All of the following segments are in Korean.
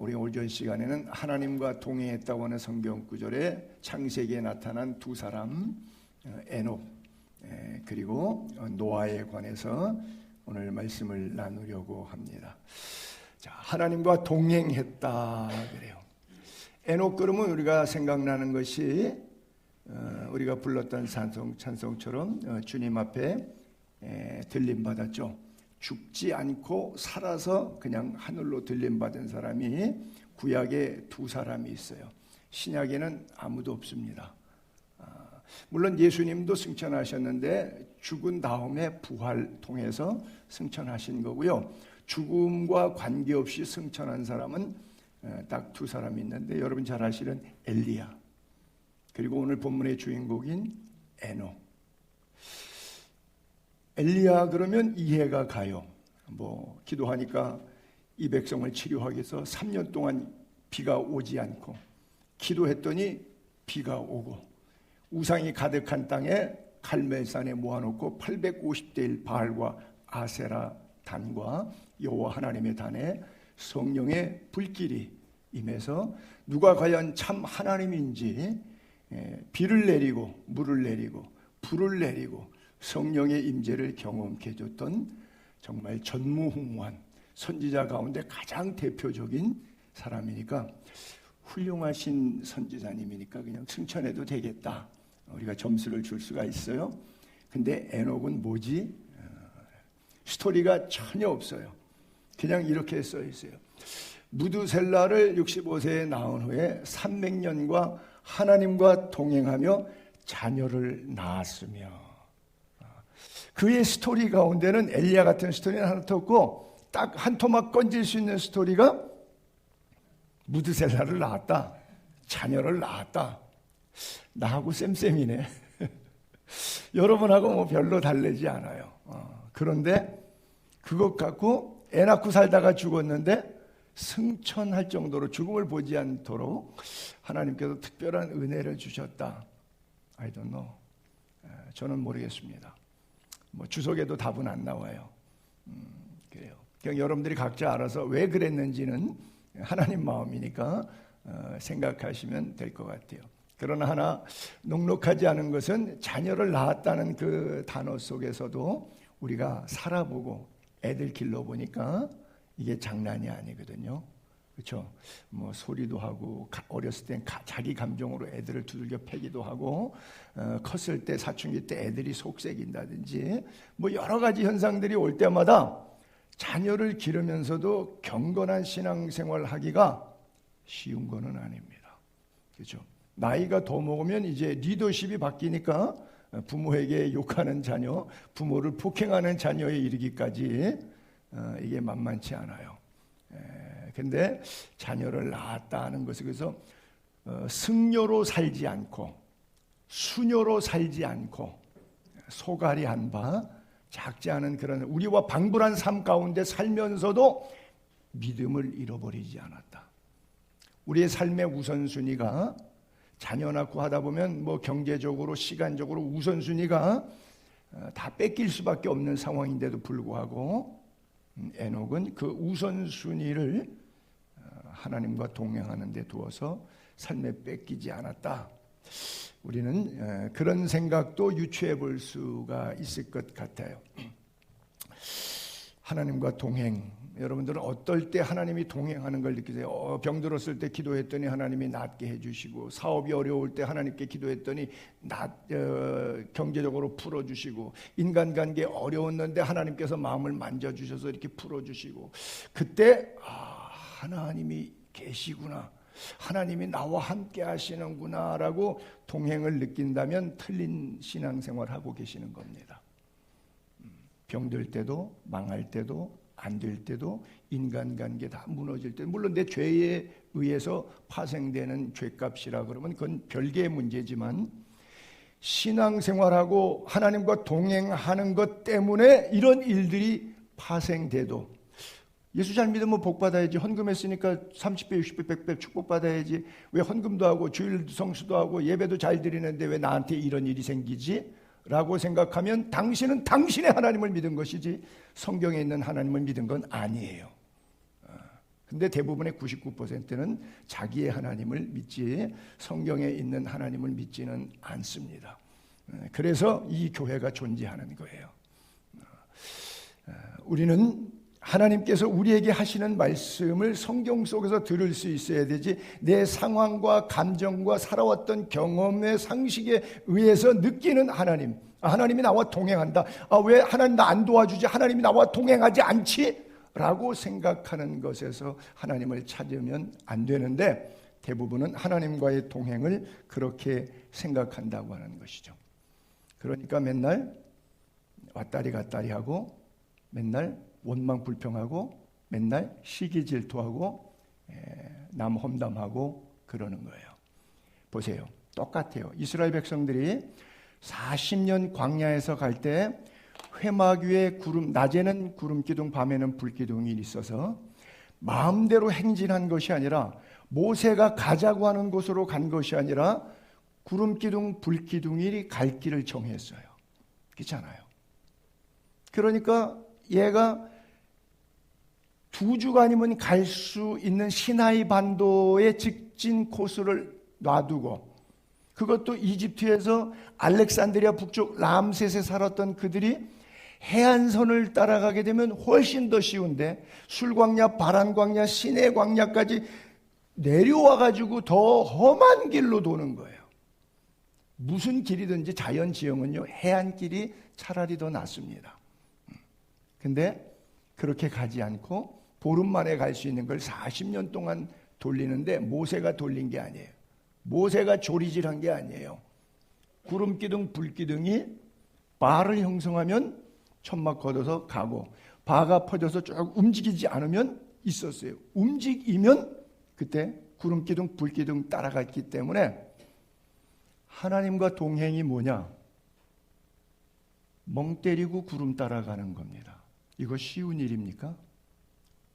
우리 오전 시간에는 하나님과 동행했다고 하는 성경 구절에 창세기에 나타난 두 사람, 에녹 그리고 노아에 관해서 오늘 말씀을 나누려고 합니다. 자, 하나님과 동행했다 그래요. 에녹 그러면 우리가 생각나는 것이 우리가 불렀던 찬송처럼 주님 앞에 들림받았죠. 죽지 않고 살아서 그냥 하늘로 들림받은 사람이 구약에 두 사람이 있어요. 신약에는 아무도 없습니다. 물론 예수님도 승천하셨는데 죽은 다음에 부활 통해서 승천하신 거고요. 죽음과 관계없이 승천한 사람은 딱 두 사람이 있는데 여러분 잘 아시는 엘리야, 그리고 오늘 본문의 주인공인 에녹. 엘리야 그러면 이해가 가요. 기도하니까 이 백성을 치료하기 위해서 3년 동안 비가 오지 않고 기도했더니 비가 오고 우상이 가득한 땅에 갈멜산에 모아놓고 850대 1 바알과 아세라 단과 여호와 하나님의 단에 성령의 불길이 임해서 누가 과연 참 하나님인지 비를 내리고 물을 내리고 불을 내리고 성령의 임재를 경험케 해줬던 정말 전무후무한 선지자 가운데 가장 대표적인 사람이니까 훌륭하신 선지자님이니까 그냥 승천해도 되겠다. 우리가 점수를 줄 수가 있어요. 근데 에녹은 뭐지? 스토리가 전혀 없어요. 그냥 이렇게 써 있어요. 무두셀라를 65세에 낳은 후에 300년과 하나님과 동행하며 자녀를 낳았으며, 그의 스토리 가운데는 엘리야 같은 스토리는 하나도 없고 딱 한 토막 건질 수 있는 스토리가 무두셀라를 낳았다, 자녀를 낳았다. 나하고 쌤쌤이네. 여러분하고 별로 다르지 않아요. 그런데 그것 갖고 애 낳고 살다가 죽었는데 승천할 정도로 죽음을 보지 않도록 하나님께서 특별한 은혜를 주셨다. I don't know. 저는 모르겠습니다. 주석에도 답은 안 나와요. 그래요. 그냥 여러분들이 각자 알아서 왜 그랬는지는 하나님 마음이니까 생각하시면 될 것 같아요. 그러나 하나 녹록하지 않은 것은 자녀를 낳았다는 그 단어 속에서도 우리가 살아보고 애들 길러보니까 이게 장난이 아니거든요. 그렇죠? 소리도 하고 어렸을 땐 자기 감정으로 애들을 두들겨 패기도 하고 컸을 때 사춘기 때 애들이 속색인다든지 여러 가지 현상들이 올 때마다 자녀를 기르면서도 경건한 신앙생활 하기가 쉬운 거는 아닙니다. 그렇죠? 나이가 더 먹으면 이제 리더십이 바뀌니까 부모에게 욕하는 자녀, 부모를 폭행하는 자녀에 이르기까지 이게 만만치 않아요. 근데 자녀를 낳았다는 것은 그래서 승려로 살지 않고 수녀로 살지 않고 소갈이 한 바 작지 않은 그런 우리와 방불한 삶 가운데 살면서도 믿음을 잃어버리지 않았다. 우리의 삶의 우선순위가 자녀 낳고 하다 보면 경제적으로 시간적으로 우선순위가 다 뺏길 수밖에 없는 상황인데도 불구하고 에녹은 그 우선순위를 하나님과 동행하는 데 두어서 삶에 뺏기지 않았다. 우리는 그런 생각도 유추해 볼 수가 있을 것 같아요. 하나님과 동행, 여러분들은 어떨 때 하나님이 동행하는 걸 느끼세요? 병들었을 때 기도했더니 하나님이 낫게 해주시고, 사업이 어려울 때 하나님께 기도했더니 경제적으로 풀어주시고, 인간관계 어려웠는데 하나님께서 마음을 만져주셔서 이렇게 풀어주시고, 그때 하나님이 계시구나, 하나님이 나와 함께 하시는구나 라고 동행을 느낀다면 틀린 신앙생활 하고 계시는 겁니다. 병들 때도 망할 때도 안 될 때도 인간관계 다 무너질 때, 물론 내 죄에 의해서 파생되는 죄값이라 그러면 그건 별개의 문제지만 신앙생활하고 하나님과 동행하는 것 때문에 이런 일들이 파생돼도 예수 잘 믿으면 복 받아야지, 헌금했으니까 30배, 60배, 100배 축복 받아야지, 왜 헌금도 하고 주일 성수도 하고 예배도 잘 드리는데 왜 나한테 이런 일이 생기지? 라고 생각하면 당신은 당신의 하나님을 믿은 것이지 성경에 있는 하나님을 믿은 건 아니에요. 근데 대부분의 99%는 자기의 하나님을 믿지 성경에 있는 하나님을 믿지는 않습니다. 그래서 이 교회가 존재하는 거예요. 우리는 하나님께서 우리에게 하시는 말씀을 성경 속에서 들을 수 있어야 되지, 내 상황과 감정과 살아왔던 경험의 상식에 의해서 느끼는 하나님, 하나님이 나와 동행한다, 왜 하나님 나 안 도와주지, 하나님이 나와 동행하지 않지? 라고 생각하는 것에서 하나님을 찾으면 안 되는데, 대부분은 하나님과의 동행을 그렇게 생각한다고 하는 것이죠. 그러니까 맨날 왔다리 갔다리 하고, 맨날 원망 불평하고, 맨날 시기 질투하고, 남 험담하고 그러는 거예요. 보세요, 똑같아요. 이스라엘 백성들이 40년 광야에서 갈 때 회막 위에 구름, 낮에는 구름 기둥, 밤에는 불 기둥이 있어서 마음대로 행진한 것이 아니라, 모세가 가자고 하는 곳으로 간 것이 아니라 구름 기둥, 불 기둥이 갈 길을 정했어요. 그렇잖아요. 그러니까 얘가 2주간이면 갈 수 있는 시나이 반도의 직진 코스를 놔두고, 그것도 이집트에서 알렉산드리아 북쪽 람셋에 살았던 그들이 해안선을 따라가게 되면 훨씬 더 쉬운데, 술광야, 바란광야, 시내광야까지 내려와가지고 더 험한 길로 도는 거예요. 무슨 길이든지 자연지형은요, 해안길이 차라리 더 낫습니다. 근데 그렇게 가지 않고 보름 만에 갈 수 있는 걸 40년 동안 돌리는데, 모세가 돌린 게 아니에요. 모세가 조리질한 게 아니에요. 구름기둥, 불기둥이 바를 형성하면 천막 걷어서 가고, 바가 퍼져서 쭉 움직이지 않으면 있었어요. 움직이면 그때 구름기둥, 불기둥 따라갔기 때문에, 하나님과 동행이 뭐냐? 멍 때리고 구름 따라가는 겁니다. 이거 쉬운 일입니까?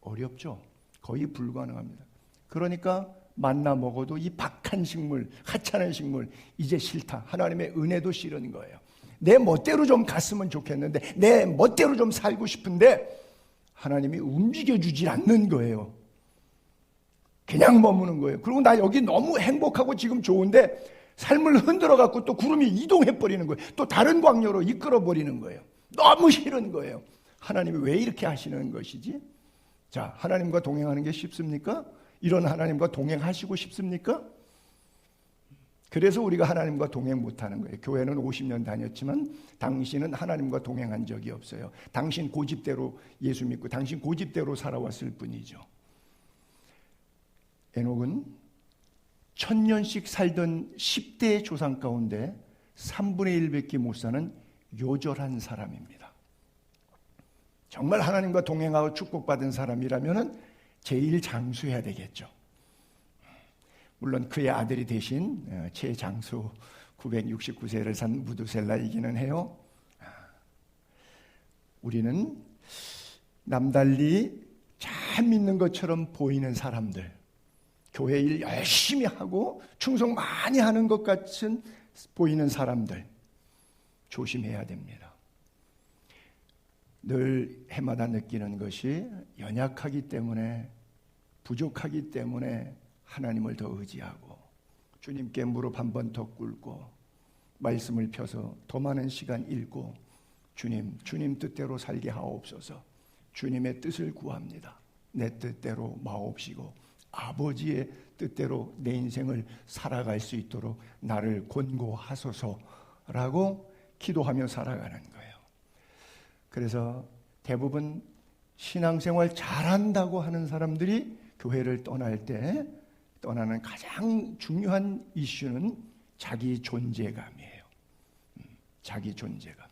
어렵죠. 거의 불가능합니다. 그러니까 만나 먹어도 이 박한 식물, 하찮은 식물, 이제 싫다. 하나님의 은혜도 싫은 거예요. 내 멋대로 좀 갔으면 좋겠는데, 내 멋대로 좀 살고 싶은데 하나님이 움직여주질 않는 거예요. 그냥 머무는 거예요. 그리고 나 여기 너무 행복하고 지금 좋은데 삶을 흔들어 갖고 또 구름이 이동해 버리는 거예요. 또 다른 광야로 이끌어 버리는 거예요. 너무 싫은 거예요. 하나님이 왜 이렇게 하시는 것이지? 자, 하나님과 동행하는 게 쉽습니까? 이런 하나님과 동행하시고 싶습니까? 그래서 우리가 하나님과 동행 못하는 거예요. 교회는 50년 다녔지만 당신은 하나님과 동행한 적이 없어요. 당신 고집대로 예수 믿고 당신 고집대로 살아왔을 뿐이죠. 에녹은 1000년씩 살던 10대의 조상 가운데 3분의 1밖에 못 사는 요절한 사람입니다. 정말 하나님과 동행하고 축복받은 사람이라면 제일 장수해야 되겠죠. 물론 그의 아들이 대신 최장수 969세를 산 무두셀라이기는 해요. 우리는 남달리 잘 믿는 것처럼 보이는 사람들, 교회 일 열심히 하고 충성 많이 하는 것 같은 보이는 사람들 조심해야 됩니다. 늘 해마다 느끼는 것이 연약하기 때문에, 부족하기 때문에 하나님을 더 의지하고 주님께 무릎 한 번 더 꿇고 말씀을 펴서 더 많은 시간 읽고, 주님 뜻대로 살게 하옵소서. 주님의 뜻을 구합니다. 내 뜻대로 마옵시고 아버지의 뜻대로 내 인생을 살아갈 수 있도록 나를 권고하소서라고 기도하며 살아가는 거예요. 그래서 대부분 신앙생활 잘한다고 하는 사람들이 교회를 떠날 때 떠나는 가장 중요한 이슈는 자기 존재감이에요. 자기 존재감.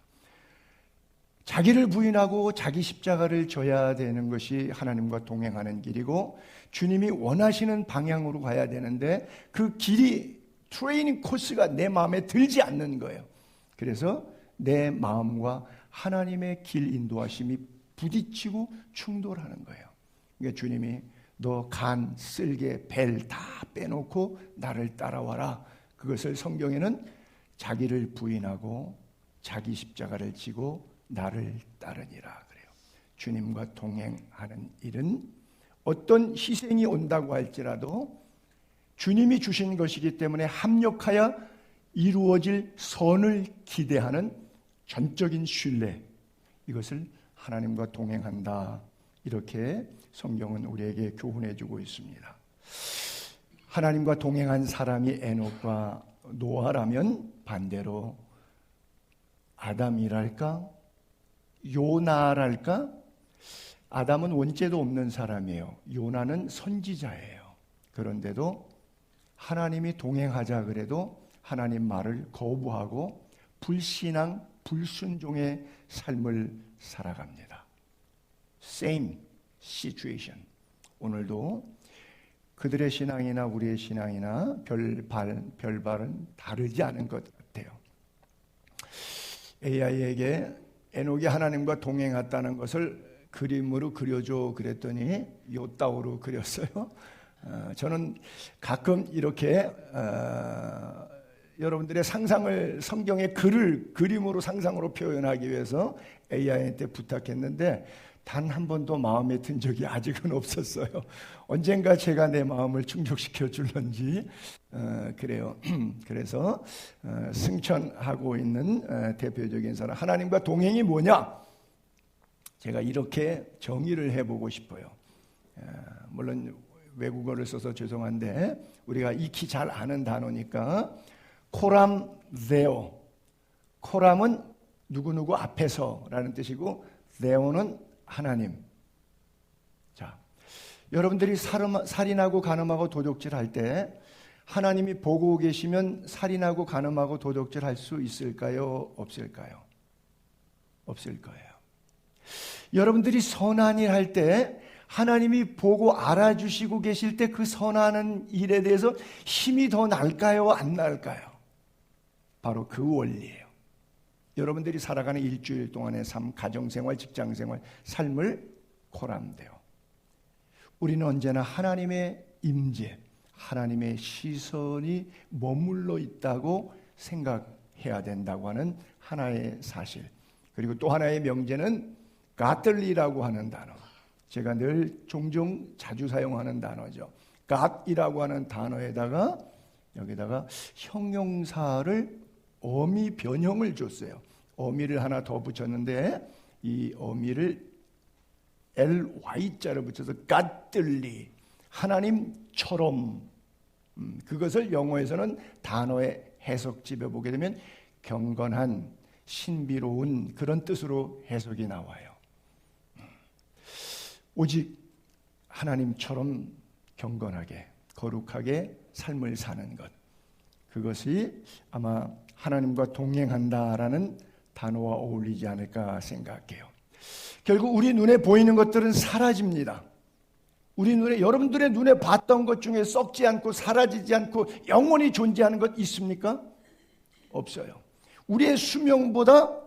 자기를 부인하고 자기 십자가를 져야 되는 것이 하나님과 동행하는 길이고, 주님이 원하시는 방향으로 가야 되는데 그 길이, 트레이닝 코스가 내 마음에 들지 않는 거예요. 그래서 내 마음과 하나님의 길 인도하심이 부딪히고 충돌하는 거예요. 그러니까 주님이 너 간, 쓸개, 벨 다 빼놓고 나를 따라와라. 그것을 성경에는 자기를 부인하고 자기 십자가를 지고 나를 따르니라 그래요. 주님과 동행하는 일은 어떤 희생이 온다고 할지라도 주님이 주신 것이기 때문에 합력하여 이루어질 선을 기대하는 전적인 신뢰, 이것을 하나님과 동행한다, 이렇게 성경은 우리에게 교훈해 주고 있습니다. 하나님과 동행한 사람이 에녹과 노아라면 반대로 아담이랄까 요나랄까? 아담은 원죄도 없는 사람이에요. 요나는 선지자예요. 그런데도 하나님이 동행하자 그래도 하나님 말을 거부하고 불신앙, 불순종의 삶을 살아갑니다. Same situation. 오늘도 그들의 신앙이나 우리의 신앙이나 별발은 다르지 않은 것 같아요. AI에게 에녹이 하나님과 동행했다는 것을 그림으로 그려줘 그랬더니 요따오로 그렸어요. 저는 가끔 이렇게 여러분들의 상상을 성경의 글을 그림으로 상상으로 표현하기 위해서 AI한테 부탁했는데 단 한 번도 마음에 든 적이 아직은 없었어요. 언젠가 제가 내 마음을 충족시켜 줄런지 그래요. 그래서 승천하고 있는 대표적인 사람, 하나님과 동행이 뭐냐? 제가 이렇게 정의를 해보고 싶어요. 물론 외국어를 써서 죄송한데 우리가 익히 잘 아는 단어니까 코람 데오, 코람은 누구누구 앞에서라는 뜻이고 데오는 하나님. 자, 여러분들이 살인하고 간음하고 도둑질할 때 하나님이 보고 계시면 살인하고 간음하고 도둑질할 수 있을까요? 없을까요? 없을 거예요. 여러분들이 선한 일 할 때 하나님이 보고 알아주시고 계실 때 그 선한 일에 대해서 힘이 더 날까요? 안 날까요? 바로 그 원리예요. 여러분들이 살아가는 일주일 동안의 삶, 가정생활, 직장생활, 삶을 코람돼요. 우리는 언제나 하나님의 임재, 하나님의 시선이 머물러 있다고 생각해야 된다고 하는 하나의 사실. 그리고 또 하나의 명제는 갓들리라고 하는 단어. 제가 늘 종종 자주 사용하는 단어죠. 갓이라고 하는 단어에다가 여기다가 형용사를 어미 변형을 줬어요. 어미를 하나 더 붙였는데 이 어미를 LY자를 붙여서 갓들리, 하나님처럼, 그것을 영어에서는 단어의 해석집에 보게 되면 경건한, 신비로운 그런 뜻으로 해석이 나와요. 오직 하나님처럼 경건하게, 거룩하게 삶을 사는 것, 그것이 아마 하나님과 동행한다라는 단어와 어울리지 않을까 생각해요. 결국 우리 눈에 보이는 것들은 사라집니다. 우리 눈에, 여러분들의 눈에 봤던 것 중에 썩지 않고 사라지지 않고 영원히 존재하는 것 있습니까? 없어요. 우리의 수명보다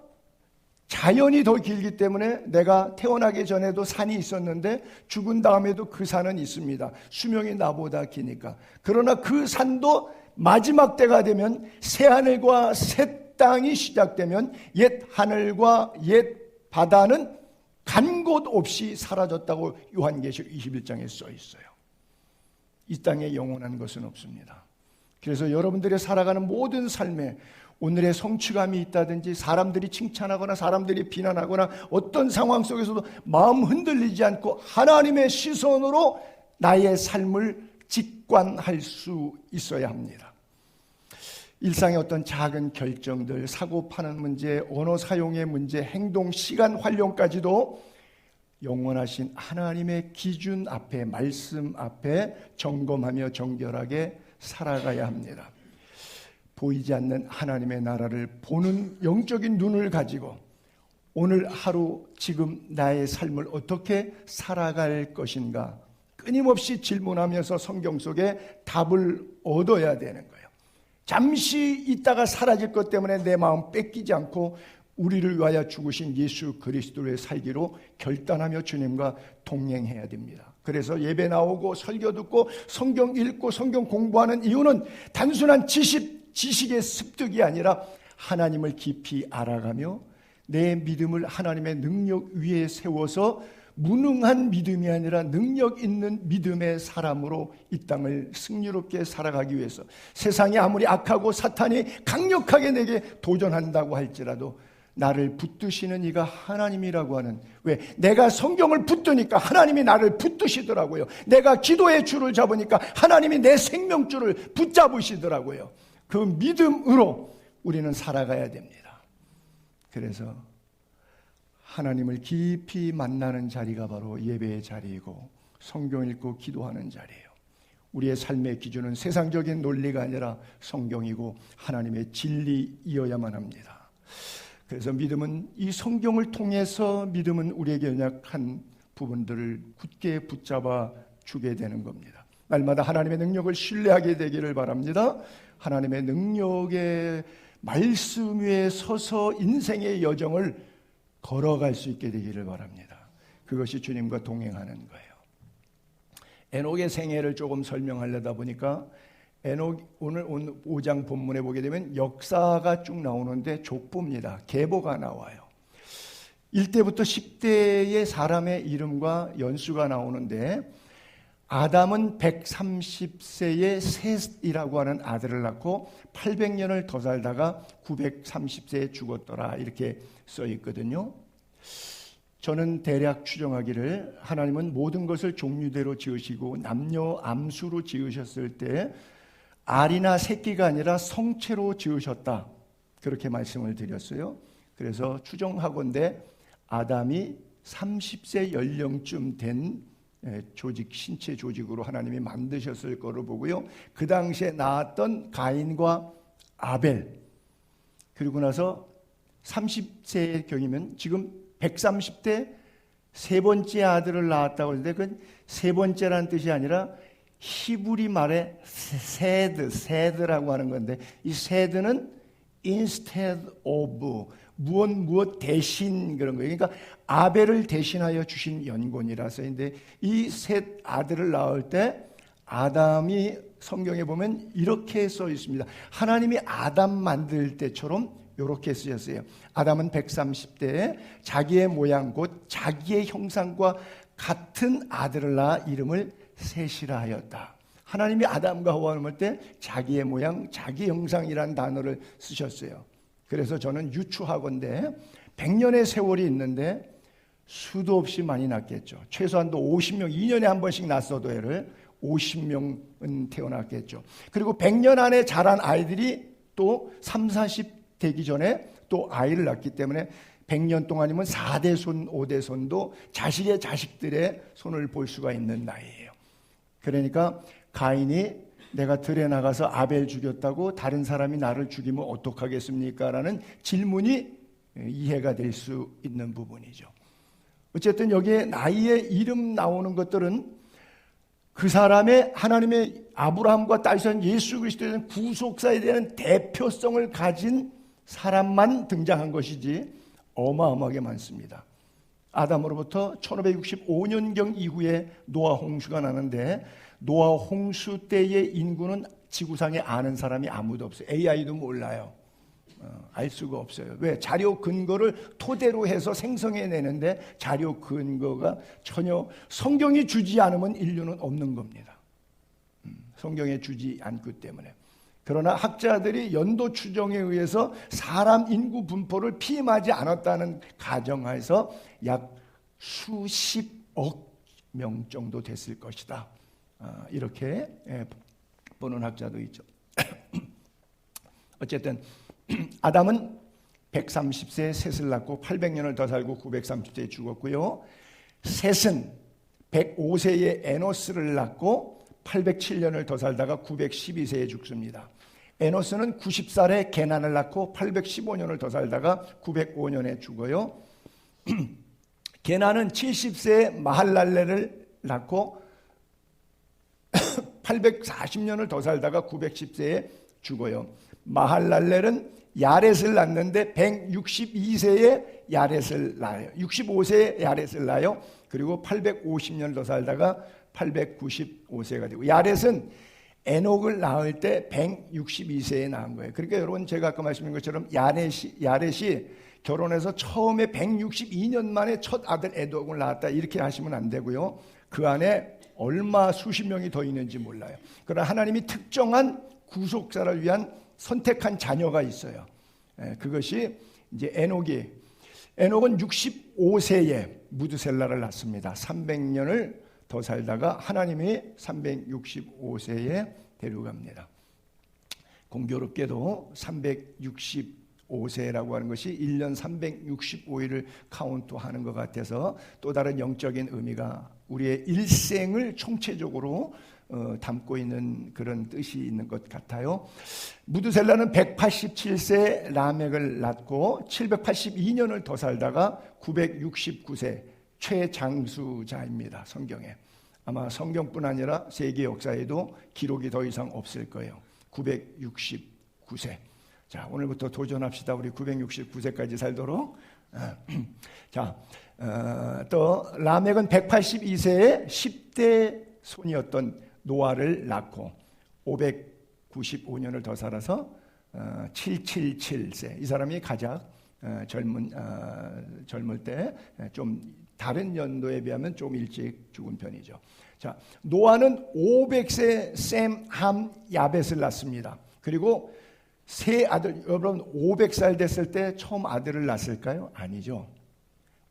자연이 더 길기 때문에 내가 태어나기 전에도 산이 있었는데 죽은 다음에도 그 산은 있습니다. 수명이 나보다 기니까. 그러나 그 산도 마지막 때가 되면 새 하늘과 새 땅이 시작되면 옛 하늘과 옛 바다는 간 곳 없이 사라졌다고 요한계시록 21장에 써 있어요. 이 땅에 영원한 것은 없습니다. 그래서 여러분들이 살아가는 모든 삶에 오늘의 성취감이 있다든지 사람들이 칭찬하거나 사람들이 비난하거나 어떤 상황 속에서도 마음 흔들리지 않고 하나님의 시선으로 나의 삶을 직관할 수 있어야 합니다. 일상의 어떤 작은 결정들, 사고 파는 문제, 언어 사용의 문제, 행동, 시간 활용까지도 영원하신 하나님의 기준 앞에, 말씀 앞에 점검하며 정결하게 살아가야 합니다. 보이지 않는 하나님의 나라를 보는 영적인 눈을 가지고 오늘 하루 지금 나의 삶을 어떻게 살아갈 것인가 끊임없이 질문하면서 성경 속에 답을 얻어야 되는 거예요. 잠시 있다가 사라질 것 때문에 내 마음 뺏기지 않고 우리를 위하여 죽으신 예수 그리스도의 살기로 결단하며 주님과 동행해야 됩니다. 그래서 예배 나오고 설교 듣고 성경 읽고 성경 공부하는 이유는 단순한 지식의 습득이 아니라 하나님을 깊이 알아가며 내 믿음을 하나님의 능력 위에 세워서 무능한 믿음이 아니라 능력 있는 믿음의 사람으로 이 땅을 승리롭게 살아가기 위해서 세상이 아무리 악하고 사탄이 강력하게 내게 도전한다고 할지라도 나를 붙드시는 이가 하나님이라고 하는, 왜? 내가 성경을 붙드니까 하나님이 나를 붙드시더라고요. 내가 기도의 줄을 잡으니까 하나님이 내 생명줄을 붙잡으시더라고요. 그 믿음으로 우리는 살아가야 됩니다. 그래서 하나님을 깊이 만나는 자리가 바로 예배의 자리이고 성경 읽고 기도하는 자리예요. 우리의 삶의 기준은 세상적인 논리가 아니라 성경이고 하나님의 진리이어야만 합니다. 그래서 믿음은 이 성경을 통해서 믿음은 우리에게 연약한 부분들을 굳게 붙잡아 주게 되는 겁니다. 날마다 하나님의 능력을 신뢰하게 되기를 바랍니다. 하나님의 능력의 말씀 위에 서서 인생의 여정을 걸어갈 수 있게 되기를 바랍니다. 그것이 주님과 동행하는 거예요. 에녹의 생애를 조금 설명하려다 보니까 에녹 오늘 5장 본문에 보게 되면 역사가 쭉 나오는데 족보입니다. 계보가 나와요. 1대부터 10대의 사람의 이름과 연수가 나오는데 아담은 130세에 셋이라고 하는 아들을 낳고 800년을 더 살다가 930세에 죽었더라 이렇게 써 있거든요. 저는 대략 추정하기를 하나님은 모든 것을 종류대로 지으시고 남녀 암수로 지으셨을 때 알이나 새끼가 아니라 성체로 지으셨다 그렇게 말씀을 드렸어요. 그래서 추정하건대 아담이 30세 연령쯤 된 조직, 신체 조직으로 하나님이 만드셨을 거로 보고요. 그 당시에 낳았던 가인과 아벨, 그리고 나서 30세의 경이면 지금 130대 세 번째 아들을 낳았다고 하는데 그건 세 번째라는 뜻이 아니라 히브리 말에 세드라고 하는 건데 이 세드는 instead of 무엇 대신 그런 거예요. 그러니까 아벨을 대신하여 주신 연곤이라서. 근데 이 셋 아들을 낳을 때 아담이 성경에 보면 이렇게 써 있습니다. 하나님이 아담 만들 때처럼 이렇게 쓰셨어요. 아담은 130대에 자기의 모양 곧 자기의 형상과 같은 아들을 낳아 이름을 셋이라 하였다. 하나님이 아담과 하와를 볼 때 자기의 모양, 자기 형상이라는 단어를 쓰셨어요. 그래서 저는 유추하건대 100년의 세월이 있는데 수도 없이 많이 낳겠죠. 최소한도 50명, 2년에 한 번씩 낳았어도 애를 50명은 태어났겠죠. 그리고 100년 안에 자란 아이들이 또 3, 40 되기 전에 또 아이를 낳기 때문에 100년 동안이면 4대 손, 5대 손도 자식의 자식들의 손을 볼 수가 있는 나이예요. 그러니까 가인이 내가 들에 나가서 아벨 죽였다고 다른 사람이 나를 죽이면 어떡하겠습니까? 라는 질문이 이해가 될 수 있는 부분이죠. 어쨌든 여기에 나이의 이름 나오는 것들은 그 사람의 하나님의 아브라함과 딸이신 예수 그리스도에 대한 구속사에 대한 대표성을 가진 사람만 등장한 것이지 어마어마하게 많습니다. 아담으로부터 1565년경 이후에 노아 홍수가 나는데 노아 홍수 때의 인구는 지구상에 아는 사람이 아무도 없어요. AI도 몰라요. 알 수가 없어요. 왜? 자료 근거를 토대로 해서 생성해내는데 자료 근거가 전혀 성경이 주지 않으면 인류는 없는 겁니다. 성경에 주지 않기 때문에. 그러나 학자들이 연도 추정에 의해서 사람 인구 분포를 피임하지 않았다는 가정하에서 약 수십억 명 정도 됐을 것이다. 이렇게 보는 학자도 있죠. 어쨌든 아담은 130세에 셋을 낳고 800년을 더 살고 930세에 죽었고요. 셋은 105세에 에노스를 낳고 807년을 더 살다가 912세에 죽습니다. 에노스는 90살에 게난을 낳고 815년을 더 살다가 905년에 죽어요. 게난은 70세에 마할랄레를 낳고 840년을 더 살다가 910세에 죽어요. 마할랄렐은 야렛을 낳는데 162세에 야렛을 낳아요. 65세에 야렛을 낳아요. 그리고 850년 더 살다가 895세가 되고, 야렛은 에녹을 낳을 때 162세에 낳은 거예요. 그러니까 여러분 제가 아까 말씀드린 것처럼 야렛이 결혼해서 처음에 162년 만에 첫 아들 에녹을 낳았다 이렇게 하시면 안 되고요. 그 안에 얼마 수십 명이 더 있는지 몰라요. 그러나 하나님이 특정한 구속사를 위한 선택한 자녀가 있어요. 그것이 이제 에녹은 65세에 무드셀라를 낳습니다. 300년을 더 살다가 하나님이 365세에 데려갑니다. 공교롭게도 365세라고 하는 것이 1년 365일을 카운트하는 것 같아서 또 다른 영적인 의미가 우리의 일생을 총체적으로 담고 있는 그런 뜻이 있는 것 같아요. 무드셀라는 187세 라멕을 낳고 782년을 더 살다가 969세 최장수자입니다. 성경에. 아마 성경뿐 아니라 세계 역사에도 기록이 더 이상 없을 거예요. 969세. 자, 오늘부터 도전합시다. 우리 969세까지 살도록. 자, 또 라멕은 182세에 10대 손이었던 노아를 낳고 595년을 더 살아서 777세. 이 사람이 가장 젊을 때 좀 다른 연도에 비하면 좀 일찍 죽은 편이죠. 자, 노아는 500세 셈, 함, 야벳을 낳습니다. 그리고 세 아들, 여러분 500살 됐을 때 처음 아들을 낳았을까요? 아니죠.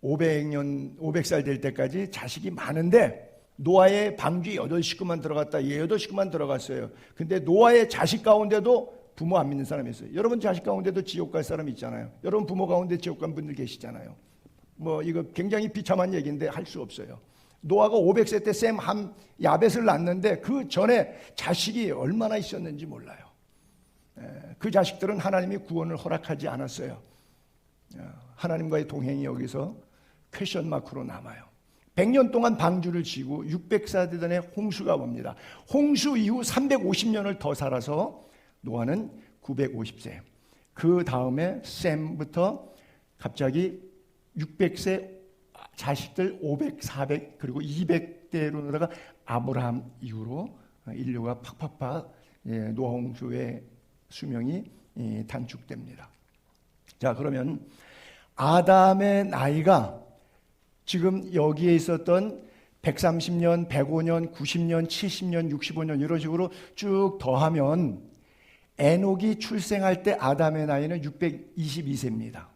500살 될 때까지 자식이 많은데 노아의 방주에 8식구만 들어갔다. 8식구만 들어갔어요. 근데 노아의 자식 가운데도 부모 안 믿는 사람이 있어요. 여러분 자식 가운데도 지옥 갈 사람이 있잖아요. 여러분 부모 가운데 지옥 간 분들 계시잖아요. 뭐 이거 굉장히 비참한 얘기인데 할 수 없어요. 노아가 500세 때 셈, 함, 야벳을 낳았는데 그 전에 자식이 얼마나 있었는지 몰라요. 그 자식들은 하나님이 구원을 허락하지 않았어요. 하나님과의 동행이 여기서 퀘션 마크로 남아요. 100년 동안 방주를 지고 600살 되던 해 홍수가 옵니다. 홍수 이후 350년을 더 살아서 노아는 950세. 그 다음에 셈부터 갑자기 600세 자식들 500, 400 그리고 200대로 내다가 아브라함 이후로 인류가 팍팍팍 노아 홍수의 수명이 단축됩니다. 자, 그러면 아담의 나이가 지금 여기에 있었던 130년, 105년, 90년, 70년, 65년 이런 식으로 쭉 더하면 에녹이 출생할 때 아담의 나이는 622세입니다.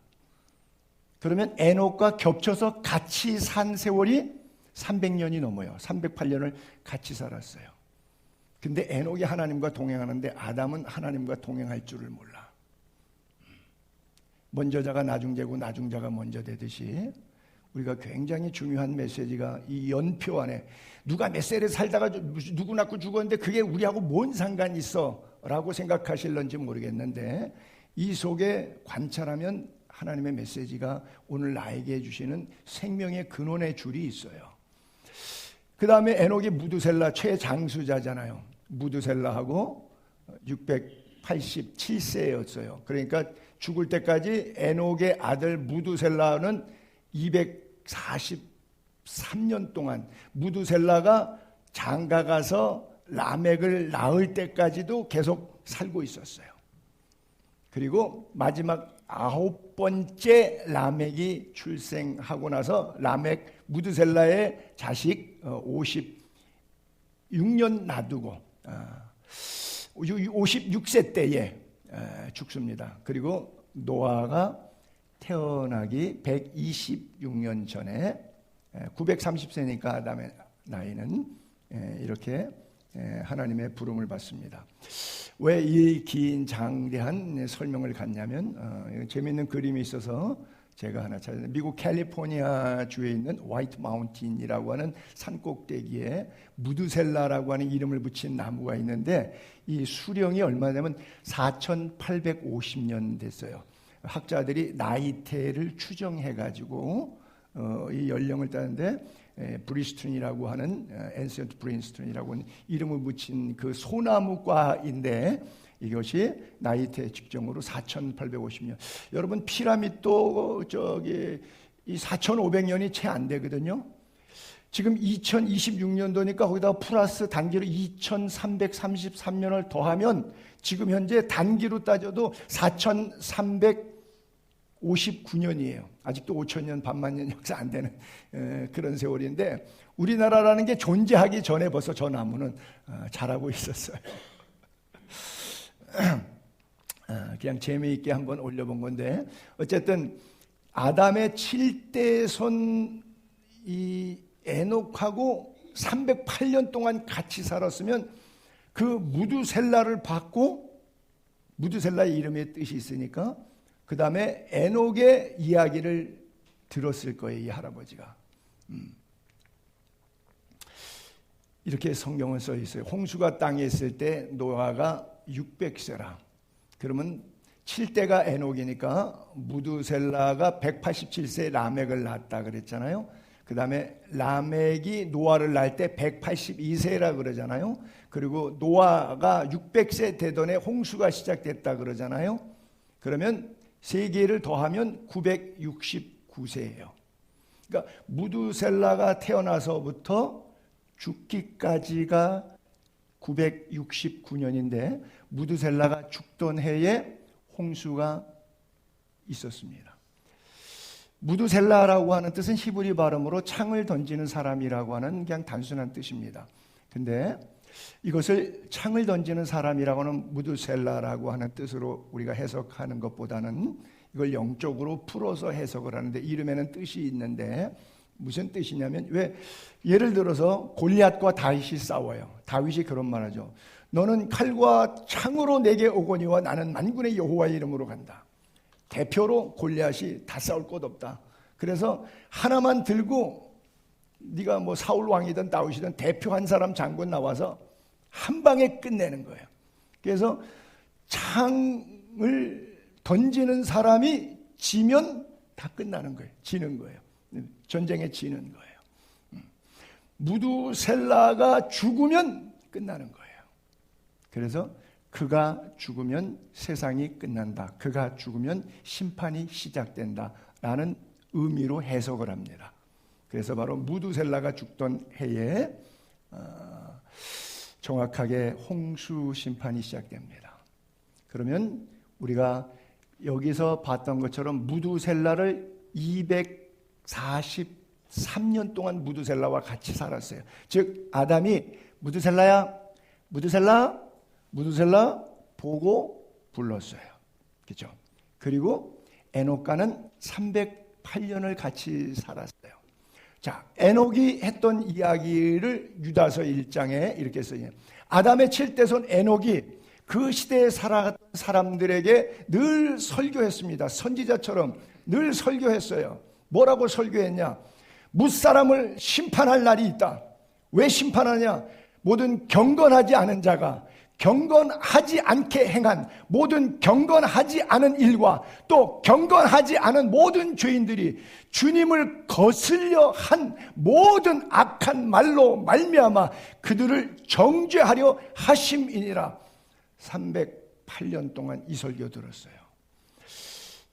그러면 에녹과 겹쳐서 같이 산 세월이 300년이 넘어요. 308년을 같이 살았어요. 근데 에녹이 하나님과 동행하는데 아담은 하나님과 동행할 줄을 몰라. 먼저 자가 나중되고 나중자가 먼저 되듯이 우리가 굉장히 중요한 메시지가 이 연표 안에 누가 몇 세를 살다가 누구 낳고 죽었는데 그게 우리하고 뭔 상관이 있어? 라고 생각하실런지 모르겠는데 이 속에 관찰하면 하나님의 메시지가 오늘 나에게 해주시는 생명의 근원의 줄이 있어요. 그 다음에 에녹이 무드셀라 최장수자잖아요. 무드셀라하고 687세였어요. 그러니까 죽을 때까지 에녹의 아들 무드셀라는 243년 동안 무드셀라가 장가가서 라멕을 낳을 때까지도 계속 살고 있었어요. 그리고 마지막 9번째 라멕이 출생하고 나서 라멕 무드셀라의 자식 56년 놔두고 56세 때에 죽습니다. 그리고 노아가 태어나기 126년 전에 930세니까 아담의 나이는 이렇게 하나님의 부름을 받습니다. 왜 이 긴 장대한 설명을 갖냐면 재미있는 그림이 있어서 제가 하나 찾았는데 미국 캘리포니아 주에 있는 화이트 마운틴이라고 하는 산꼭대기에 무드셀라라고 하는 이름을 붙인 나무가 있는데 이 수령이 얼마냐면 4850년 됐어요. 학자들이 나이테를 추정해가지고 이 연령을 따는데 브리스턴이라고 하는 앤센트 브리스턴이라고 하는 이름을 붙인 그 소나무과인데 이것이 나이테 측정으로 4850년. 여러분 피라미드도 이 4500년이 채 안 되거든요. 지금 2026년도니까 거기다가 플러스 단기로 2333년을 더하면 지금 현재 단기로 따져도 4350 59년이에요. 아직도 5천년, 반만년 역사 안 되는 그런 세월인데 우리나라라는 게 존재하기 전에 벌써 저 나무는 자라고 있었어요. 그냥 재미있게 한번 올려본 건데 어쨌든 아담의 7대손 이 에녹하고 308년 동안 같이 살았으면 그 무두셀라를 받고 무두셀라의 이름의 뜻이 있으니까 그 다음에 에녹의 이야기를 들었을 거예요. 이 할아버지가. 이렇게 성경은 써 있어요. 홍수가 땅에 있을 때 노아가 600세라. 그러면 7대가 에녹이니까 무두셀라가 187세 라멕을 낳았다 그랬잖아요. 그 다음에 라멕이 노아를 낳을 때 182세라 그러잖아요. 그리고 노아가 600세 되던 해 홍수가 시작됐다 그러잖아요. 그러면 세 개를 더하면 969세예요. 그러니까 무두셀라가 태어나서부터 죽기까지가 969년인데 무두셀라가 죽던 해에 홍수가 있었습니다. 무두셀라라고 하는 뜻은 히브리 발음으로 창을 던지는 사람이라고 하는 그냥 단순한 뜻입니다. 근데 이것을 창을 던지는 사람이라고 하는 무두셀라라고 하는 뜻으로 우리가 해석하는 것보다는 이걸 영적으로 풀어서 해석을 하는데 이름에는 뜻이 있는데 무슨 뜻이냐면 왜 예를 들어서 골리앗과 다윗이 싸워요. 다윗이 그런 말하죠. 너는 칼과 창으로 내게 오거니와 나는 만군의 여호와의 이름으로 간다. 대표로 골리앗이 다 싸울 것 없다. 그래서 하나만 들고 네가 뭐 사울 왕이든 다윗이든 대표 한 사람 장군 나와서 한 방에 끝내는 거예요. 그래서 창을 던지는 사람이 지면 다 끝나는 거예요. 지는 거예요. 전쟁에 지는 거예요. 무두셀라가 죽으면 끝나는 거예요. 그래서 그가 죽으면 세상이 끝난다. 그가 죽으면 심판이 시작된다. 라는 의미로 해석을 합니다. 그래서 바로 무두셀라가 죽던 해에 정확하게 홍수 심판이 시작됩니다. 그러면 우리가 여기서 봤던 것처럼 무두셀라를 243년 동안 무두셀라와 같이 살았어요. 즉 아담이 무두셀라야, 무두셀라, 무두셀라 보고 불렀어요. 그렇죠? 그리고 에녹과는 308년을 같이 살았어요. 자, 에녹이 했던 이야기를 유다서 1장에 이렇게 써요. 아담의 7대손 에녹이 그 시대에 살아갔던 사람들에게 늘 설교했습니다. 선지자처럼 늘 설교했어요. 뭐라고 설교했냐? 뭇사람을 심판할 날이 있다. 왜 심판하냐? 모든 경건하지 않은 자가 경건하지 않게 행한 모든 경건하지 않은 일과 또 경건하지 않은 모든 죄인들이 주님을 거슬려 한 모든 악한 말로 말미암아 그들을 정죄하려 하심이니라. 308년 동안 이 설교 들었어요.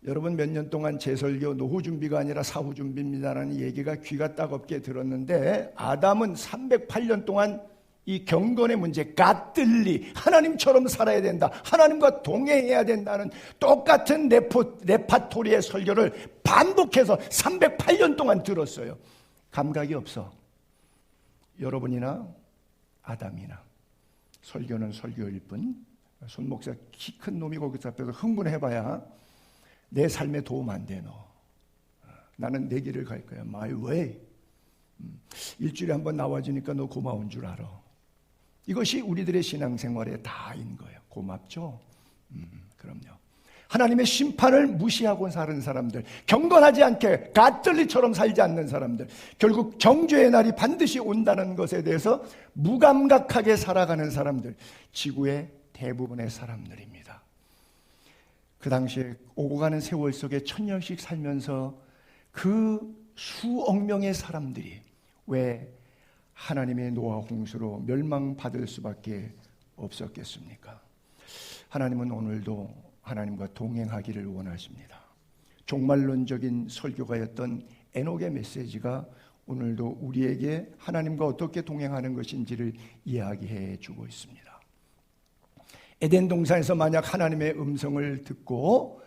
여러분 몇 년 동안 제 설교 노후 준비가 아니라 사후 준비입니다라는 얘기가 귀가 따갑게 들었는데 아담은 308년 동안 이 경건의 문제, 갓들리, 하나님처럼 살아야 된다, 하나님과 동행해야 된다는 똑같은 레파토리의 설교를 반복해서 308년 동안 들었어요. 감각이 없어. 여러분이나 아담이나 설교는 설교일 뿐 손 목사 키 큰 놈이 거기서 앞에서 흥분해봐야 내 삶에 도움 안 돼. 너 나는 내 길을 갈 거야. My way. 일주일에 한번 나와주니까 너 고마운 줄 알아. 이것이 우리들의 신앙생활의 다인 거예요. 고맙죠? 그럼요. 하나님의 심판을 무시하고 사는 사람들, 경건하지 않게 갓들리처럼 살지 않는 사람들, 결국 정죄의 날이 반드시 온다는 것에 대해서 무감각하게 살아가는 사람들, 지구의 대부분의 사람들입니다. 그 당시에 오고 가는 세월 속에 1000년씩 살면서 그 수억 명의 사람들이 왜 하나님의 노아 홍수로 멸망받을 수밖에 없었겠습니까? 하나님은 오늘도 하나님과 동행하기를 원하십니다. 종말론적인 설교가였던 에녹의 메시지가 오늘도 우리에게 하나님과 어떻게 동행하는 것인지를 이야기해 주고 있습니다. 에덴 동산에서 만약 하나님의 음성을 듣고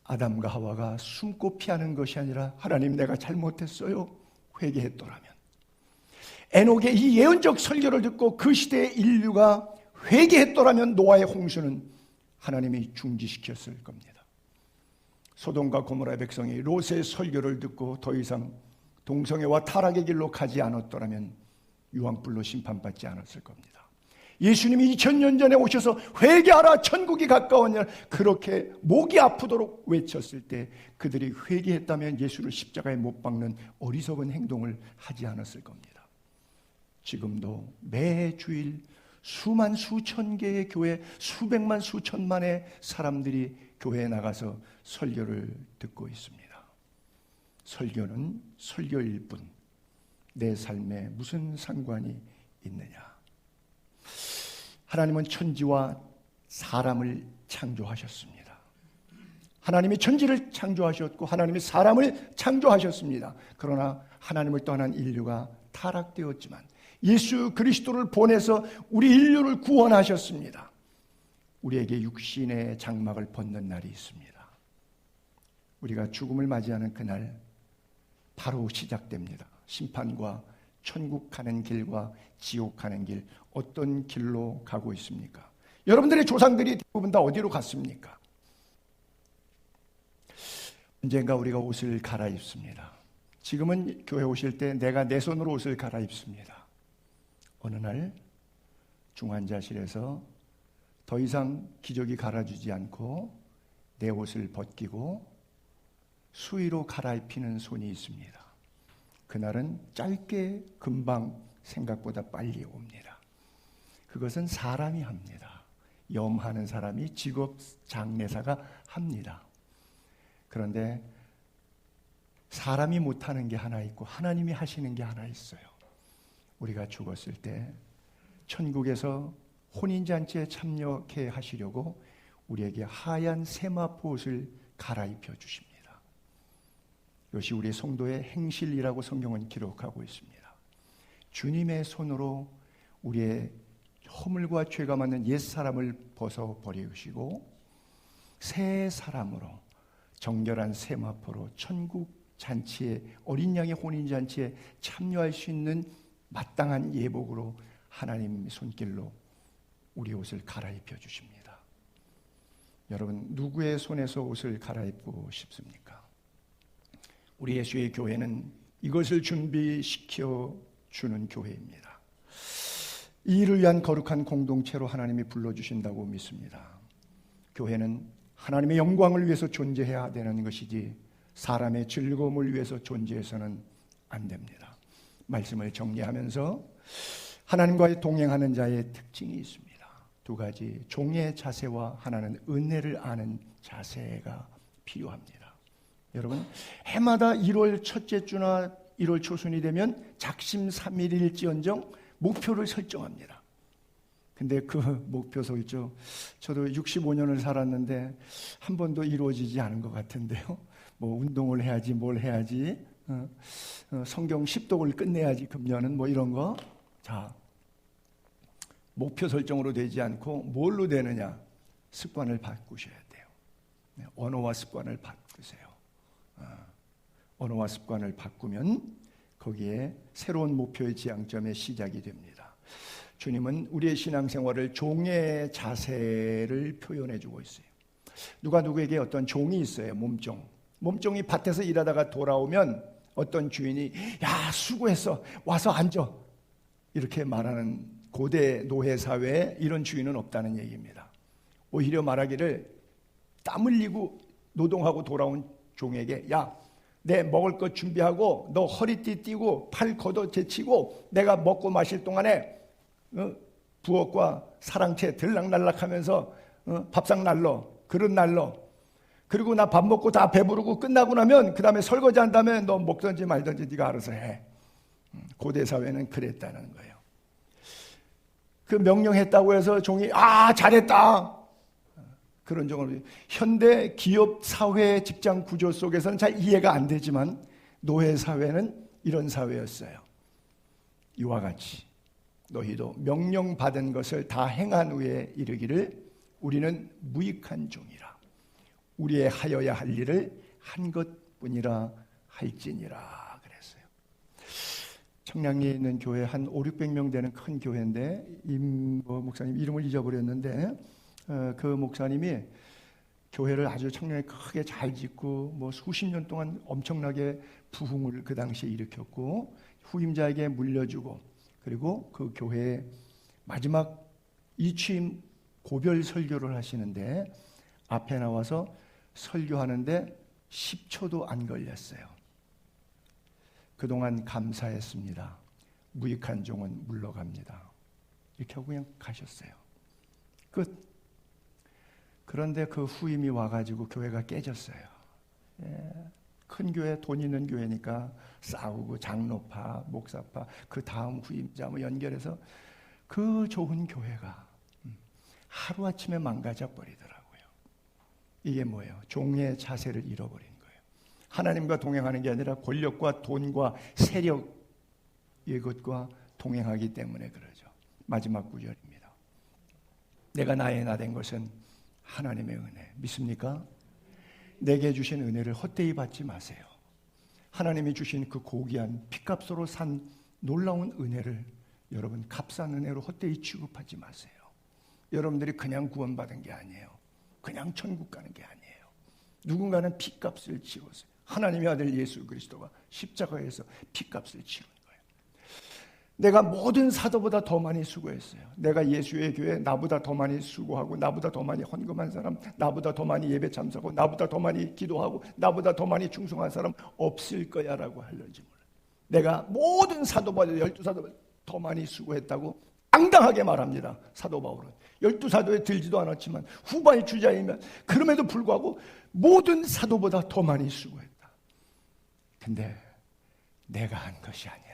아담과 하와가 숨고 피하는 것이 아니라 하나님 내가 잘못했어요 회개했더라면, 에녹의 이 예언적 설교를 듣고 그 시대의 인류가 회개했더라면 노아의 홍수는 하나님이 중지시켰을 겁니다. 소돔과 고모라의 백성이 롯의 설교를 듣고 더 이상 동성애와 타락의 길로 가지 않았더라면 유황불로 심판받지 않았을 겁니다. 예수님이 2000년 전에 오셔서 회개하라 천국이 가까웠냐 그렇게 목이 아프도록 외쳤을 때 그들이 회개했다면 예수를 십자가에 못 박는 어리석은 행동을 하지 않았을 겁니다. 지금도 매 주일 수만 수천 개의 교회, 수백만 수천만의 사람들이 교회에 나가서 설교를 듣고 있습니다. 설교는 설교일 뿐 내 삶에 무슨 상관이 있느냐? 하나님은 천지와 사람을 창조하셨습니다. 하나님이 천지를 창조하셨고 하나님이 사람을 창조하셨습니다. 그러나 하나님을 떠난 인류가 타락되었지만 예수 그리스도를 보내서 우리 인류를 구원하셨습니다. 우리에게 육신의 장막을 벗는 날이 있습니다. 우리가 죽음을 맞이하는 그날 바로 시작됩니다. 심판과 천국 가는 길과 지옥 가는 길, 어떤 길로 가고 있습니까? 여러분들의 조상들이 대부분 다 어디로 갔습니까? 언젠가 우리가 옷을 갈아입습니다. 지금은 교회 오실 때 내가 내 손으로 옷을 갈아입습니다. 어느 날 중환자실에서 더 이상 기저귀 갈아주지 않고 내 옷을 벗기고 수의로 갈아입히는 손이 있습니다. 그날은 짧게 금방 생각보다 빨리 옵니다. 그것은 사람이 합니다. 염하는 사람이 직업 장례사가 합니다. 그런데 사람이 못하는 게 하나 있고 하나님이 하시는 게 하나 있어요. 우리가 죽었을 때 천국에서 혼인잔치에 참여케 하시려고 우리에게 하얀 세마포옷을 갈아입혀 주십니다. 이것이 우리 성도의 행실이라고 성경은 기록하고 있습니다. 주님의 손으로 우리의 허물과 죄가 많은 옛사람을 벗어버리시고 새 사람으로 정결한 세마포로 천국 잔치에, 어린 양의 혼인잔치에 참여할 수 있는 마땅한 예복으로 하나님 손길로 우리 옷을 갈아입혀 주십니다. 여러분, 누구의 손에서 옷을 갈아입고 싶습니까? 우리 예수의 교회는 이것을 준비시켜 주는 교회입니다. 이 일을 위한 거룩한 공동체로 하나님이 불러주신다고 믿습니다. 교회는 하나님의 영광을 위해서 존재해야 되는 것이지 사람의 즐거움을 위해서 존재해서는 안 됩니다. 말씀을 정리하면서 하나님과의 동행하는 자의 특징이 있습니다. 두 가지, 종의 자세와 하나는 은혜를 아는 자세가 필요합니다. 여러분, 해마다 1월 첫째 주나 1월 초순이 되면 작심삼일일지언정 목표를 설정합니다. 근데 그 목표 설정, 저도 65년을 살았는데 한 번도 이루어지지 않은 것 같은데요. 뭐 운동을 해야지, 뭘 해야지, 성경 10독을 끝내야지 금년은, 뭐 이런 거. 자, 목표 설정으로 되지 않고 뭘로 되느냐? 습관을 바꾸셔야 돼요. 언어와 습관을 바꾸세요. 언어와 습관을 바꾸면 거기에 새로운 목표의 지향점의 시작이 됩니다. 주님은 우리의 신앙생활을 종의 자세를 표현해주고 있어요. 누가 누구에게 어떤 종이 있어요. 몸종이 밭에서 일하다가 돌아오면 어떤 주인이 야 수고했어 와서 앉아 이렇게 말하는 고대 노예사회에 이런 주인은 없다는 얘기입니다. 오히려 말하기를 땀 흘리고 노동하고 돌아온 종에게 야 내 먹을 것 준비하고 너 허리띠 띠고 팔 걷어 제치고 내가 먹고 마실 동안에 부엌과 사랑채 들락날락하면서 밥상 날러 그릇 날러 그리고 나 밥 먹고 다 배부르고 끝나고 나면 그 다음에 설거지 한 다음에 너 먹든지 말든지 네가 알아서 해. 고대 사회는 그랬다는 거예요. 그 명령했다고 해서 종이 잘했다 그런 적은 현대 기업 사회 직장 구조 속에서는 잘 이해가 안 되지만 노예 사회는 이런 사회였어요. 이와 같이 너희도 명령받은 것을 다 행한 후에 이르기를 우리는 무익한 종이라 우리의 하여야 할 일을 한 것뿐이라 할지니라 그랬어요. 청량리에 있는 교회 한 500~600명 되는 큰 교회인데 목사님 이름을 잊어버렸는데 그 목사님이 교회를 아주 청량에 크게 잘 짓고 수십 년 동안 엄청나게 부흥을 그 당시에 일으켰고 후임자에게 물려주고 그리고 그 교회에 마지막 이취임 고별 설교를 하시는데 앞에 나와서 설교하는데 10초도 안 걸렸어요. 그동안 감사했습니다. 무익한 종은 물러갑니다. 이렇게 하고 그냥 가셨어요. 끝. 그런데 그 후임이 와가지고 교회가 깨졌어요. 큰 교회, 돈 있는 교회니까 싸우고 장로파, 목사파, 그 다음 후임자 연결해서 그 좋은 교회가 하루아침에 망가져 버리더라고요. 이게 뭐예요? 종의 자세를 잃어버린 거예요. 하나님과 동행하는 게 아니라 권력과 돈과 세력 이것과 동행하기 때문에 그러죠. 마지막 구절입니다. 내가 나의 나 된 것은 하나님의 은혜. 믿습니까? 내게 주신 은혜를 헛되이 받지 마세요. 하나님이 주신 그 고귀한 핏값으로 산 놀라운 은혜를 여러분 값싼 은혜로 헛되이 취급하지 마세요. 여러분들이 그냥 구원받은 게 아니에요. 그냥 천국 가는 게 아니에요. 누군가는 핏값을 치렀어요. 하나님의 아들 예수 그리스도가 십자가에서 핏값을 치른 거예요. 내가 모든 사도보다 더 많이 수고했어요. 내가 예수의 교회에 나보다 더 많이 수고하고 나보다 더 많이 헌금한 사람, 나보다 더 많이 예배 참석하고 나보다 더 많이 기도하고 나보다 더 많이 충성한 사람 없을 거야 라고 하려지 몰라요. 내가 모든 사도보다 12사도보다 더 많이 수고했다고 당당하게 말합니다. 사도 바울은 12사도에 들지도 않았지만 후반의 주자이면 그럼에도 불구하고 모든 사도보다 더 많이 수고했다. 근데 내가 한 것이 아니라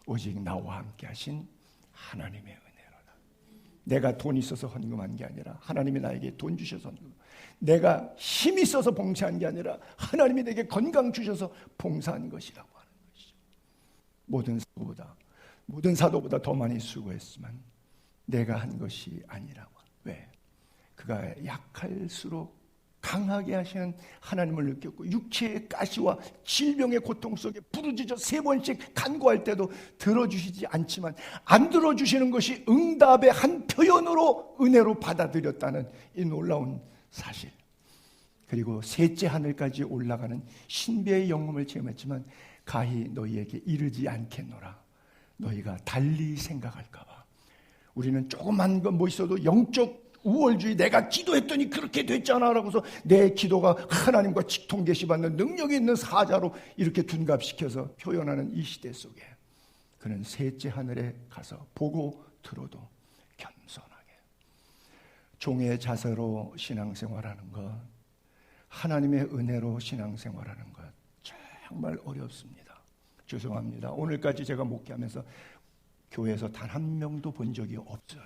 오직 나와 함께 하신 하나님의 은혜로다. 내가 돈 있어서 헌금한 게 아니라 하나님이 나에게 돈 주셔서 헌금. 내가 힘이 있어서 봉사한 게 아니라 하나님이 내게 건강 주셔서 봉사한 것이라고 하는 것이죠. 모든 사도보다 더 많이 수고했지만 내가 한 것이 아니라고. 왜? 그가 약할수록 강하게 하시는 하나님을 느꼈고 육체의 가시와 질병의 고통 속에 부르짖어 3번씩 간구할 때도 들어주시지 않지만 안 들어주시는 것이 응답의 한 표현으로 은혜로 받아들였다는 이 놀라운 사실. 그리고 셋째 하늘까지 올라가는 신비의 영광을 체험했지만 가히 너희에게 이르지 않겠노라. 너희가 달리 생각할까 봐. 우리는 조그만 거 뭐 있어도 영적 우월주의, 내가 기도했더니 그렇게 됐잖아 라고서 내 기도가 하나님과 직통 계시받는 능력이 있는 사자로 이렇게 둔갑시켜서 표현하는 이 시대 속에 그는 셋째 하늘에 가서 보고 들어도 겸손하게 종의 자세로 신앙생활하는 것, 하나님의 은혜로 신앙생활하는 것 정말 어렵습니다. 죄송합니다. 오늘까지 제가 목회하면서 교회에서 단 한 명도 본 적이 없어요.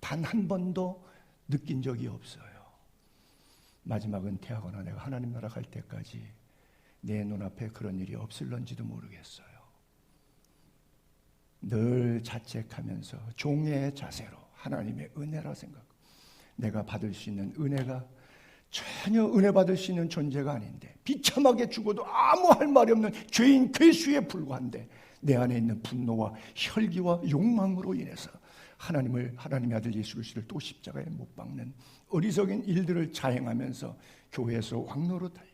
단 한 번도 느낀 적이 없어요. 마지막 은퇴하거나 내가 하나님 나라 갈 때까지 내 눈앞에 그런 일이 없을런지도 모르겠어요. 늘 자책하면서 종의 자세로 하나님의 은혜라 생각. 내가 받을 수 있는 은혜가 전혀 은혜 받을 수 있는 존재가 아닌데 비참하게 죽어도 아무 할 말이 없는 죄인 괴수에 불과한데 내 안에 있는 분노와 혈기와 욕망으로 인해서 하나님의 아들 예수 그리스도를 또 십자가에 못 박는 어리석은 일들을 자행하면서 교회에서 왕노릇하여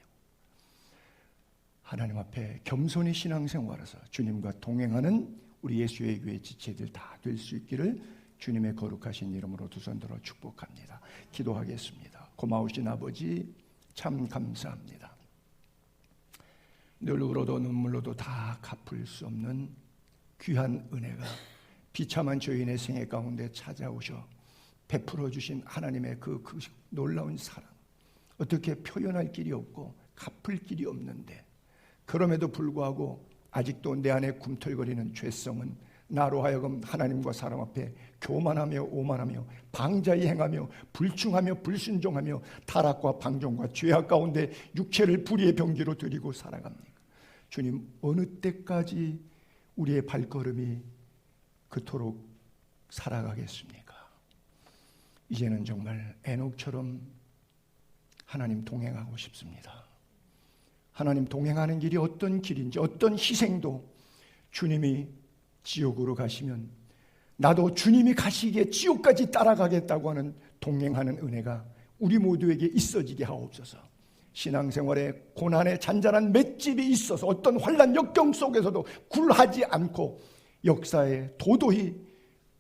하나님 앞에 겸손히 신앙생활해서 주님과 동행하는 우리 예수의 교회 지체들 다 될 수 있기를 주님의 거룩하신 이름으로 두 손 들어 축복합니다. 기도하겠습니다. 고마우신 아버지 참 감사합니다. 늘 울어도 눈물로도 다 갚을 수 없는 귀한 은혜가 비참한 죄인의 생애 가운데 찾아오셔 베풀어 주신 하나님의 그 놀라운 사랑, 어떻게 표현할 길이 없고 갚을 길이 없는데 그럼에도 불구하고 아직도 내 안에 꿈틀거리는 죄성은 나로 하여금 하나님과 사람 앞에 교만하며 오만하며 방자히 행하며 불충하며 불순종하며 타락과 방종과 죄악 가운데 육체를 불의의 병기로 드리고 살아갑니까? 주님, 어느 때까지 우리의 발걸음이 그토록 살아가겠습니까? 이제는 정말 에녹처럼 하나님 동행하고 싶습니다. 하나님 동행하는 길이 어떤 길인지, 어떤 희생도 주님이 지옥으로 가시면 나도 주님이 가시기에 지옥까지 따라가겠다고 하는 동행하는 은혜가 우리 모두에게 있어지게 하옵소서. 신앙생활에 고난의 잔잔한 맷집이 있어서 어떤 환난 역경 속에서도 굴하지 않고 역사에 도도히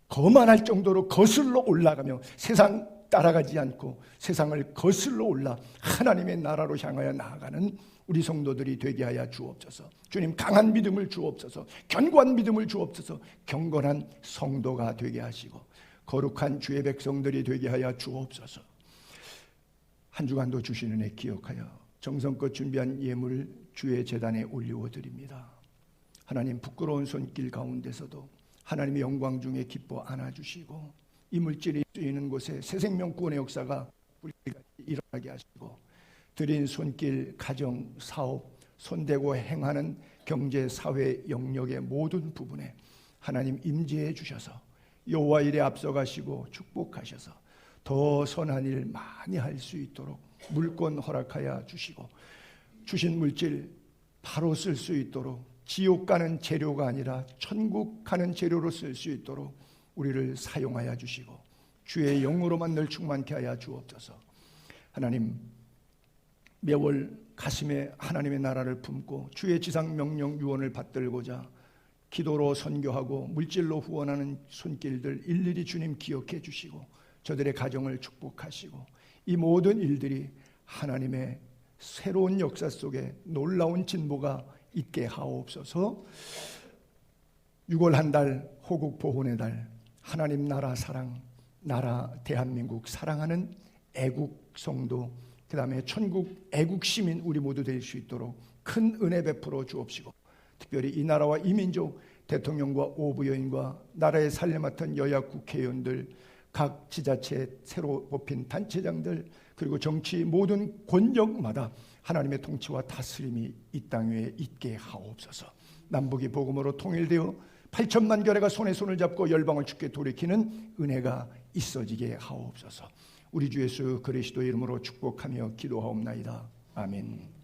거만할 정도로 거슬러 올라가며 세상 따라가지 않고 세상을 거슬러 올라 하나님의 나라로 향하여 나아가는 우리 성도들이 되게 하여 주옵소서. 주님, 강한 믿음을 주옵소서. 견고한 믿음을 주옵소서. 경건한 성도가 되게 하시고 거룩한 주의 백성들이 되게 하여 주옵소서. 한 주간도 주신 은혜 기억하여 정성껏 준비한 예물을 주의 제단에 올리워 드립니다. 하나님, 부끄러운 손길 가운데서도 하나님의 영광 중에 기뻐 안아주시고 이 물질이 쓰이는 곳에 새 생명 구원의 역사가 우리가 일어나게 하시고 드린 손길, 가정, 사업, 손대고 행하는 경제, 사회 영역의 모든 부분에 하나님 임재해 주셔서 여호와 일에 앞서가시고 축복하셔서 더 선한 일 많이 할 수 있도록 물권 허락하여 주시고 주신 물질 바로 쓸 수 있도록 지옥 가는 재료가 아니라 천국 가는 재료로 쓸 수 있도록 우리를 사용하여 주시고 주의 영으로만 늘 충만케 하여 주옵소서. 하나님, 매월 가슴에 하나님의 나라를 품고 주의 지상 명령 유언을 받들고자 기도로 선교하고 물질로 후원하는 손길들 일일이 주님 기억해 주시고 저들의 가정을 축복하시고 이 모든 일들이 하나님의 새로운 역사 속에 놀라운 진보가 있게 하옵소서. 6월 한 달 호국 보훈의 달, 하나님 나라 사랑, 나라 대한민국 사랑하는 애국 성도, 그 다음에 천국 애국 시민 우리 모두 될 수 있도록 큰 은혜 베풀어 주옵시고 특별히 이 나라와 이 민족 대통령과 오부여인과 나라의 살림 맡은 여야 국회의원들, 각 지자체 새로 뽑힌 단체장들, 그리고 정치 모든 권력마다 하나님의 통치와 다스림이 이 땅 위에 있게 하옵소서. 남북이 복음으로 통일되어 8천만 교회가 손에 손을 잡고 열방을 주께 돌이키는 은혜가 있어지게 하옵소서. 우리 주 예수 그리스도 이름으로 축복하며 기도하옵나이다. 아멘.